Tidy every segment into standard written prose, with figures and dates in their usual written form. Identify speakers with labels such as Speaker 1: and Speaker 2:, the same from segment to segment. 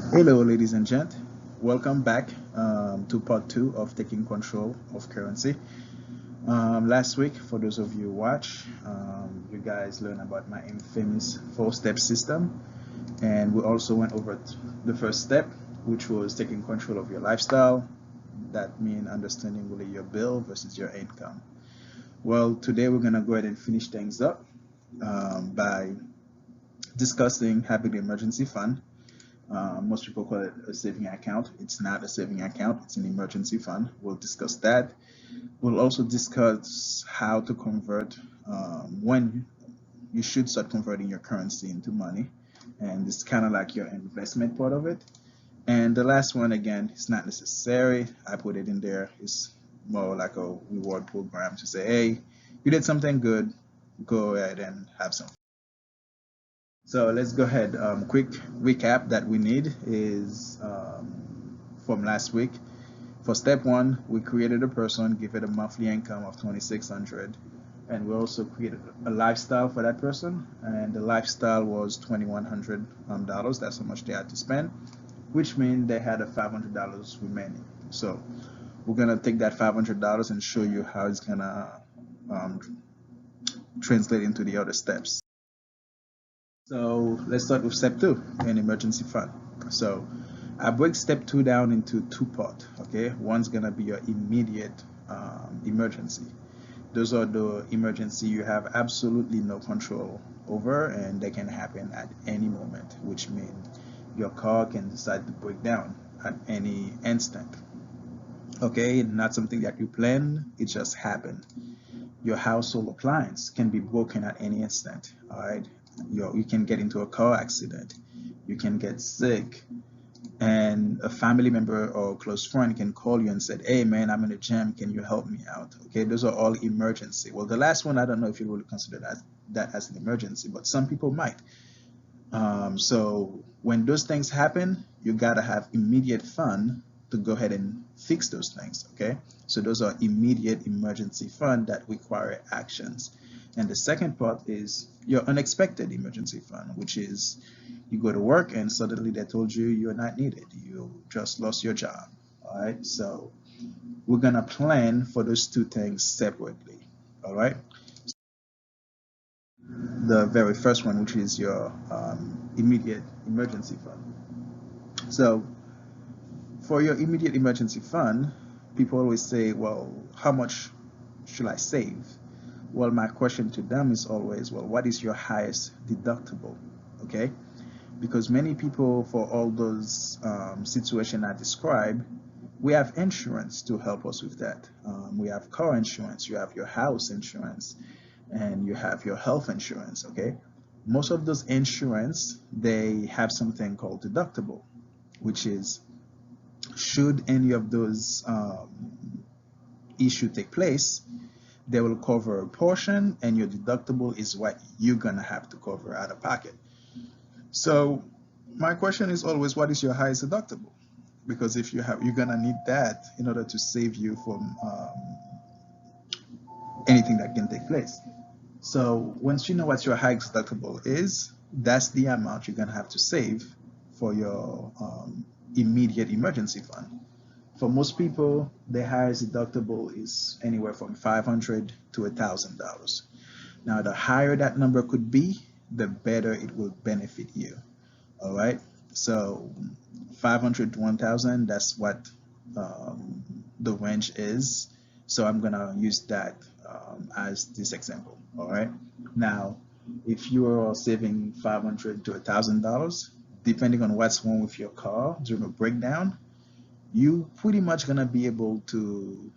Speaker 1: Hello, ladies and gent. Welcome back to part two of taking control of currency. Last week, for those of you who watch, you guys learned about my infamous four-step system, and we also went over the first step, which was taking control of your lifestyle. That means understanding really your bill versus your income. Well, today we're gonna go ahead and finish things up by discussing having an emergency fund. Most people call it a saving account. It's not a saving account, it's an emergency fund. We'll discuss that. We'll also discuss how to convert when you should start converting your currency into money. And it's kind of like your investment part of it. And the last one, again, it's not necessary. I put it in there. It's more like a reward program to say, hey, you did something good, go ahead and have some. So let's go ahead. Quick recap that we need is from last week. For step one, we created a person, give it a monthly income of 2,600, and we also created a lifestyle for that person, and the lifestyle was $2,100. That's how much they had to spend, which means they had a $500 remaining. So we're gonna take that $500 and show you how it's gonna um, translate into the other steps. So let's start with step two, an emergency fund. So I break step two down into two parts. Okay, one's gonna be your immediate emergency. Those are the emergency you have absolutely no control over, and they can happen at any moment, which means your car can decide to break down at any instant. Okay, not something that you plan; it just happened. Your household appliance can be broken at any instant. All right, you can get into a car accident, you can get sick, and a family member or close friend can call you and said, hey man, I'm in a jam, can you help me out? Okay, those are all emergency. Well, the last one, I don't know if you really consider that as an emergency, but some people might. So when those things happen, you gotta have immediate fund to go ahead and fix those things. Okay, so those are immediate emergency fund that require actions. And the second part is your unexpected emergency fund, which is you go to work and suddenly they told you you're not needed, you just lost your job. All right, so we're gonna plan for those two things separately. All right, the very first one, which is your immediate emergency fund. So for your immediate emergency fund, people always say, well, how much should I save? Well, my question to them is always, well, what is your highest deductible? Okay, because many people, for all those situations I described, we have insurance to help us with that. We have car insurance, you have your house insurance, and you have your health insurance. Okay, most of those insurance, they have something called deductible, which is should any of those issue take place, they will cover a portion, and your deductible is what you're gonna have to cover out of pocket. So my question is always, what is your highest deductible? Because if you have, you're gonna need that in order to save you from anything that can take place. So once you know what your highest deductible is, that's the amount you're gonna have to save for your immediate emergency fund. For most people, the highest deductible is anywhere from $500 to $1,000. Now, the higher that number could be, the better it will benefit you. All right. So 500 to 1,000, that's what the range is. So I'm gonna use that as this example. All right. Now, if you are saving 500 to $1,000, depending on what's wrong with your car during a breakdown, you pretty much gonna be able to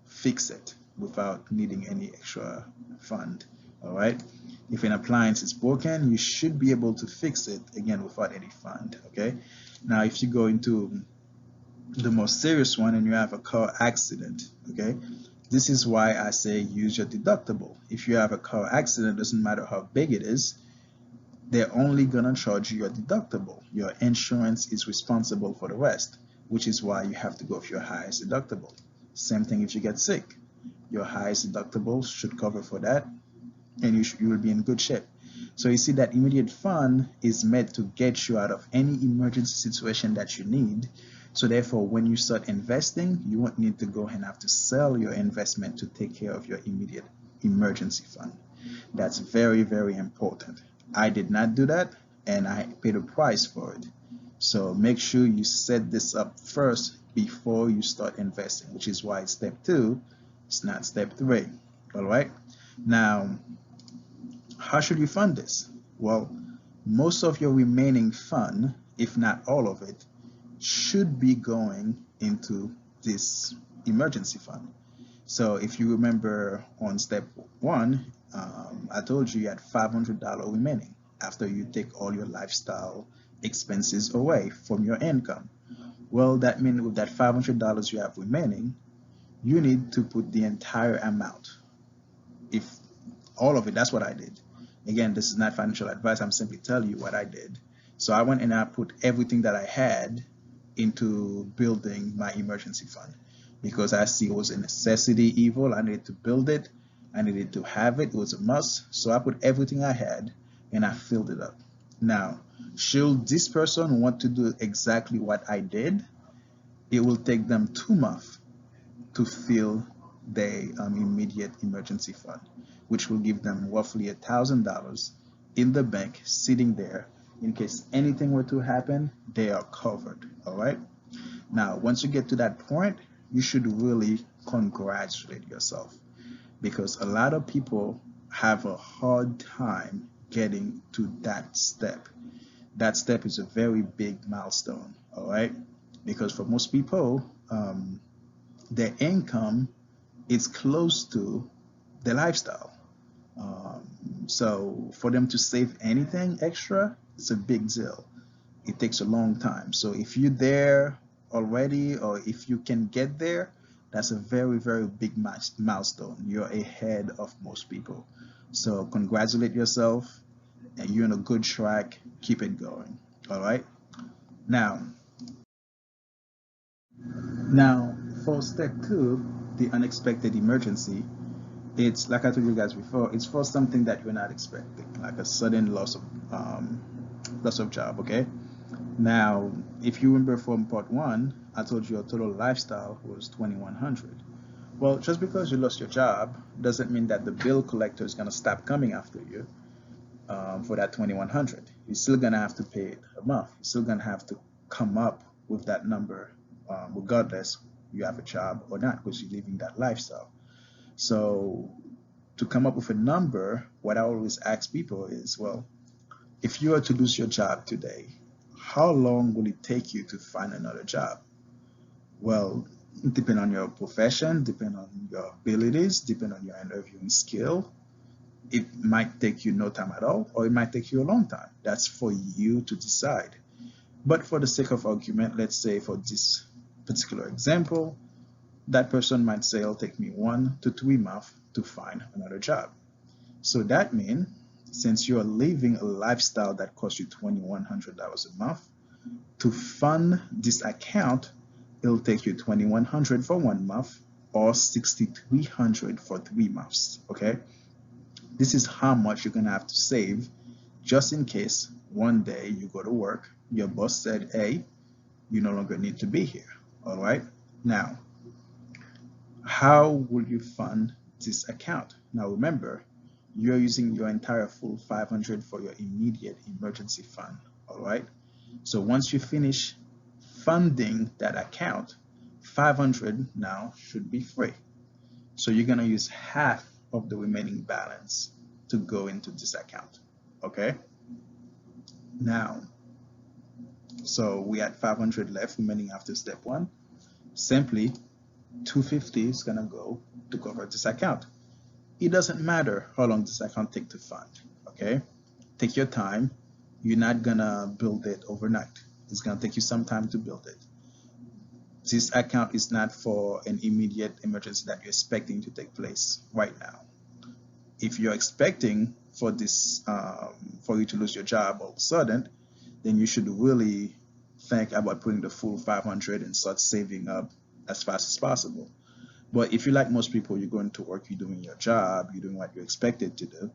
Speaker 1: fix it without needing any extra fund. All right. If an appliance is broken, you should be able to fix it again without any fund. Okay. Now, if you go into the most serious one and you have a car accident, okay, this is why I say use your deductible. If you have a car accident, doesn't matter how big it is, they're only gonna charge you your deductible. Your insurance is responsible for the rest, which is why you have to go for your highest deductible. Same thing if you get sick. Your highest deductible should cover for that, and you will be in good shape. So you see that immediate fund is meant to get you out of any emergency situation that you need. So therefore, when you start investing, you won't need to go and have to sell your investment to take care of your immediate emergency fund. That's very, very important. I did not do that, and I paid a price for it. So make sure you set this up first before you start investing, which is why it's step 2, it's not step 3. All right. Now, how should you fund this? Well, most of your remaining fund, if not all of it, should be going into this emergency fund. So if you remember on step 1, I told you you had $500 remaining after you take all your lifestyle expenses away from your income. Well, that means with that $500 you have remaining, you need to put the entire amount. If all of it, that's what I did. Again, this is not financial advice. I'm simply telling you what I did. So I went and I put everything that I had into building my emergency fund because I see it was a necessity evil. I needed to build it. I needed to have it. It was a must. So I put everything I had and I filled it up. Now, should this person want to do exactly what I did, it will take them 2 months to fill their immediate emergency fund, which will give them roughly $1,000 in the bank sitting there in case anything were to happen. They are covered. All right. Now, once you get to that point, you should really congratulate yourself because a lot of people have a hard time getting to that step. That step is a very big milestone. All right. Because for most people, their income is close to their lifestyle. So for them to save anything extra, it's a big deal. It takes a long time. So if you're there already, or if you can get there, that's a very, very big milestone. You're ahead of most people. So congratulate yourself, and you're on a good track. Keep it going. All right. Now, now for step 2, the unexpected emergency. It's like I told you guys before, it's for something that you're not expecting, like a sudden loss of job. Okay. Now, if you remember from part 1, I told you your total lifestyle was 2,100. Well, just because you lost your job doesn't mean that the bill collector is gonna stop coming after you for that 2,100. You're still gonna have to pay it a month. You're still gonna have to come up with that number, regardless you have a job or not, because you're living that lifestyle. So to come up with a number, what I always ask people is, well, if you were to lose your job today, how long will it take you to find another job? Well, depend on your profession, depend on your abilities, depend on your interviewing skill. It might take you no time at all, or it might take you a long time. That's for you to decide. But for the sake of argument, let's say for this particular example, that person might say it'll take me 1 to 3 months to find another job. So that means since you are living a lifestyle that costs you $2,100 a month, to fund this account, it'll take you $2,100 for 1 month or $6,300 for 3 months. Okay, this is how much you're gonna have to save just in case one day you go to work, your boss said, hey, you no longer need to be here. All right. Now, how will you fund this account? Now remember, you're using your entire full 500 for your immediate emergency fund. All right. So once you finish funding that account, 500 now should be free. So you're gonna use half of the remaining balance to go into this account. Okay. Now, so we had 500 left remaining after step 1. Simply 250 is gonna go to cover this account. It doesn't matter how long this account take to fund. Okay, take your time. You're not gonna build it overnight. It's gonna take you some time to build it. This account is not for an immediate emergency that you're expecting to take place right now. If you're expecting for this for you to lose your job all of a sudden, then you should really think about putting the full 500 and start saving up as fast as possible. But if you're like most people, you're going to work, you're doing your job, you're doing what you're expected to do,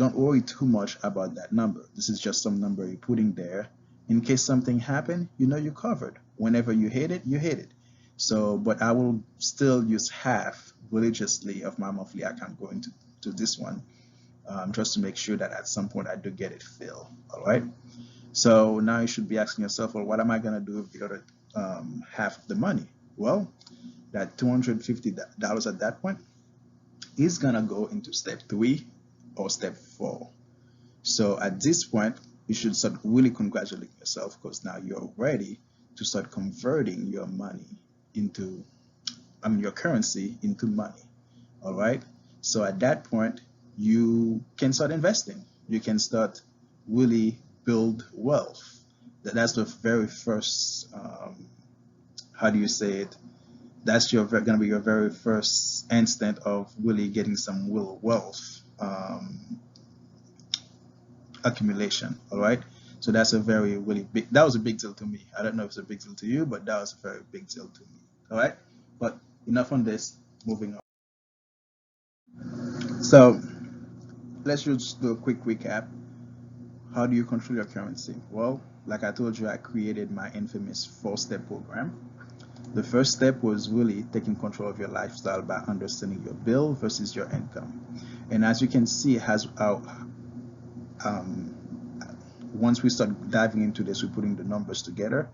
Speaker 1: don't worry too much about that number. This is just some number you're putting there in case something happened. You know you're covered. Whenever you hit it, you hit it. So, but I will still use half religiously of my monthly account going to this one, just to make sure that at some point I do get it filled. All right. So now you should be asking yourself, well, what am I going to do with the other half of the money? Well, that $250 at that point is going to go into step 3 or step 4. So at this point, you should start really congratulating yourself, because now you're ready to start converting your money into, your currency into money. All right. So at that point, you can start investing. You can start really build wealth. That's the very first, how do you say it? That's going to be your very first instant of really getting some wealth accumulation. All right. So that's a that was a big deal to me. I don't know if it's a big deal to you, but that was a very big deal to me. All right. But enough on this, moving on. So let's just do a quick recap. How do you control your currency? Well, like I told you, I created my infamous 4-step program. The first step was really taking control of your lifestyle by understanding your bill versus your income. And as you can see, once we start diving into this, we're putting the numbers together.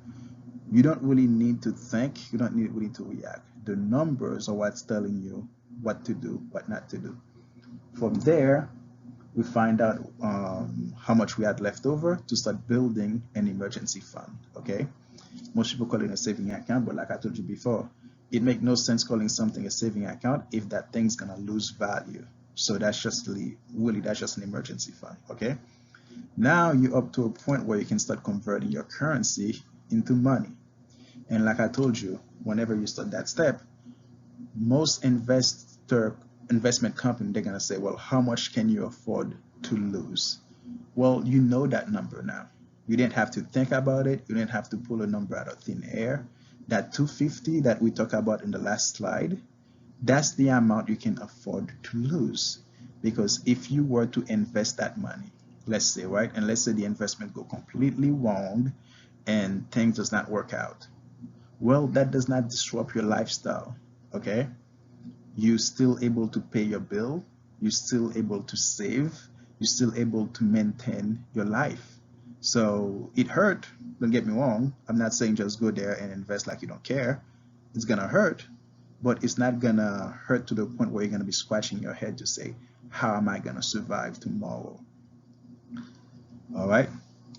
Speaker 1: You don't really need to think. You don't really to react. The numbers are what's telling you what to do, what not to do. From there, we find out how much we had left over to start building an emergency fund. Okay, most people call it a saving account, but like I told you before, it makes no sense calling something a saving account if that thing's gonna lose value. So that's just that's just an emergency fund. Okay, now you're up to a point where you can start converting your currency into money. And like I told you, whenever you start that step, most investment company, they're gonna say, well, how much can you afford to lose? Well, you know that number now. You didn't have to think about it. You didn't have to pull a number out of thin air. That 250 that we talked about in the last slide, that's the amount you can afford to lose. Because if you were to invest that money, let's say, right, and let's say the investment go completely wrong and things does not work out, well, that does not disrupt your lifestyle. Okay, you're still able to pay your bill, you're still able to save, you're still able to maintain your life. So it hurt, don't get me wrong. I'm not saying just go there and invest like you don't care. It's gonna hurt, but it's not gonna hurt to the point where you're gonna be scratching your head to say, how am I gonna survive tomorrow? All right.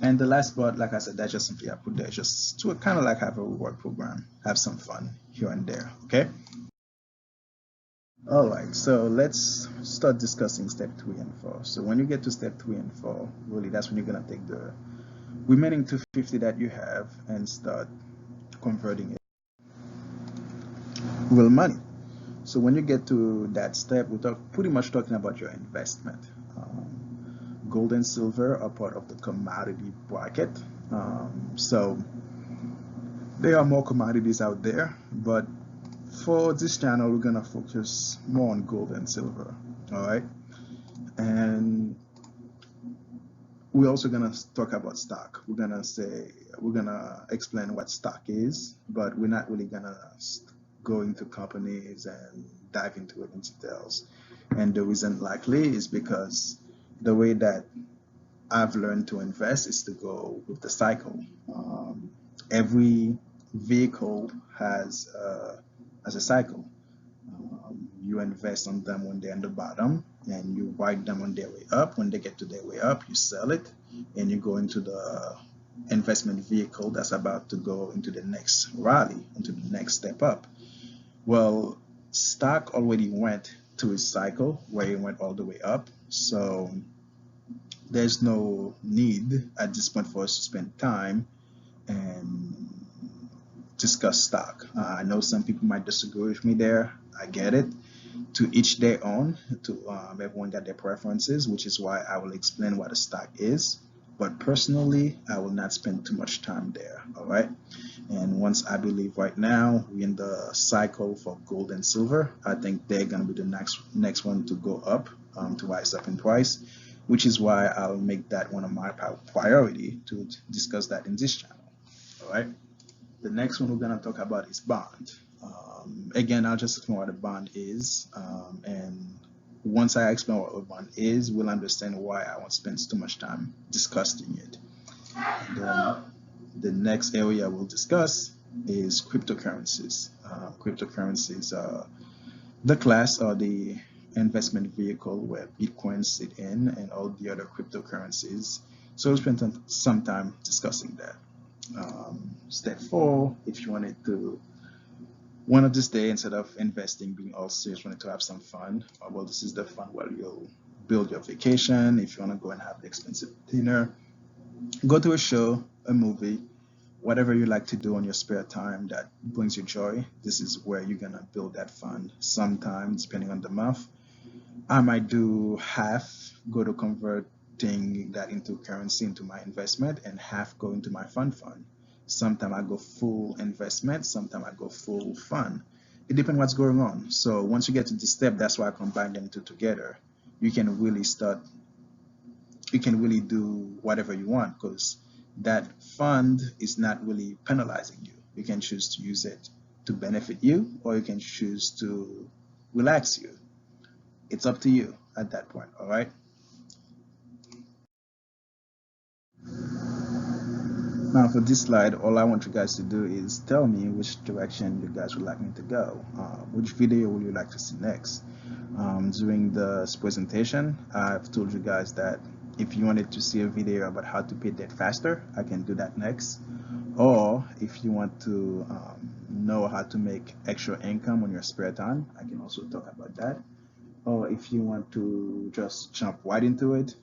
Speaker 1: And the last part, like I said, that's just simply I put there just to kind of like have a reward program, have some fun here and there. Okay. All right, so let's start discussing step 3 and 4. So when you get to step 3 and 4, really that's when you're gonna take the remaining 250 that you have and start converting it real money. So when you get to that step, we're pretty much talking about your investment. Gold and silver are part of the commodity bracket. So there are more commodities out there, but for this channel, we're gonna focus more on gold and silver. All right, and we're also gonna talk about stock. We're gonna explain what stock is, but we're not really gonna go into companies and dive into it in details. And the reason likely is because the way that I've learned to invest is to go with the cycle. Every vehicle has a cycle. You invest on them when they're on the bottom, and you ride them on their way up. When they get to their way up, you sell it, and you go into the investment vehicle that's about to go into the next rally, into the next step up. Well, stock already went to its cycle where it went all the way up, so there's no need at this point for us to spend time and discuss stock. I know some people might disagree with me there. I get it. To each their own. Everyone got their preferences, which is why I will explain what a stock is. But personally, I will not spend too much time there. All right. And once I believe right now we're in the cycle for gold and silver, I think they're gonna be the next one to go up, to rise up in price. which is why I'll make that one of my priority to discuss that in this channel. All right. The next one we're gonna talk about is bond. Again, I'll just explain what a bond is, and once I explain what a bond is, we'll understand why I won't spend too much time discussing it. And then the next area we'll discuss is cryptocurrencies. Cryptocurrencies are the class or the investment vehicle where Bitcoin sit in and all the other cryptocurrencies. So we'll spend some time discussing that. Step 4, if you wanted to, one of this day, instead of investing, being all serious, wanted to have some fun, well, this is the fun where you'll build your vacation. If you want to go and have the expensive dinner, go to a show, a movie, whatever you like to do on your spare time that brings you joy, this is where you're gonna build that fund. Sometimes, depending on the month, I might do half go to converting that into currency into my investment and half go into my fund. Sometimes I go full investment, sometimes I go full fund. It depends what's going on. So once you get to this step, that's why I combine them two together. You can really do whatever you want, because that fund is not really penalizing you. You can choose to use it to benefit you, or you can choose to relax you. It's up to you at that point. All right. Now for this slide, all I want you guys to do is tell me which direction you guys would like me to go. Which video would you like to see next? During this presentation, I've told you guys that if you wanted to see a video about how to pay debt faster, I can do that next. Or if you want to know how to make extra income on your spare time, I can also talk about that. Or if you want to just jump right into it,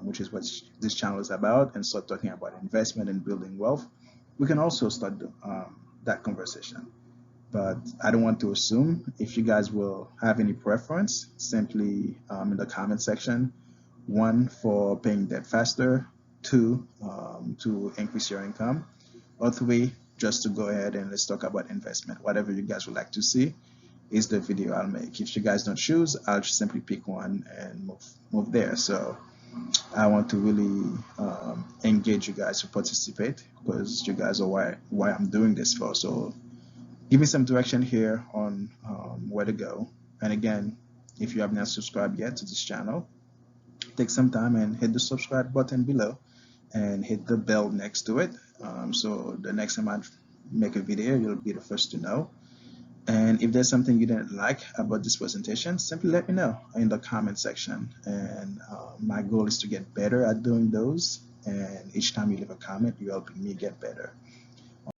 Speaker 1: which is what this channel is about, and start talking about investment and building wealth, we can also start that conversation. But I don't want to assume. If you guys will have any preference, simply in the comment section. 1, for paying debt faster, 2, to increase your income, or 3, just to go ahead and let's talk about investment. Whatever you guys would like to see is the video I'll make. If you guys don't choose, I'll just simply pick one and move there. So I want to really engage you guys to participate, because you guys are why I'm doing this for. So give me some direction here on where to go. And again, if you have not subscribed yet to this channel, take some time and hit the subscribe button below and hit the bell next to it. So the next time I make a video, you'll be the first to know. And if there's something you didn't like about this presentation, simply let me know in the comment section. And my goal is to get better at doing those. And each time you leave a comment, you're helping me get better.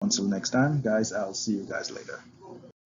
Speaker 1: Until next time, guys, I'll see you guys later.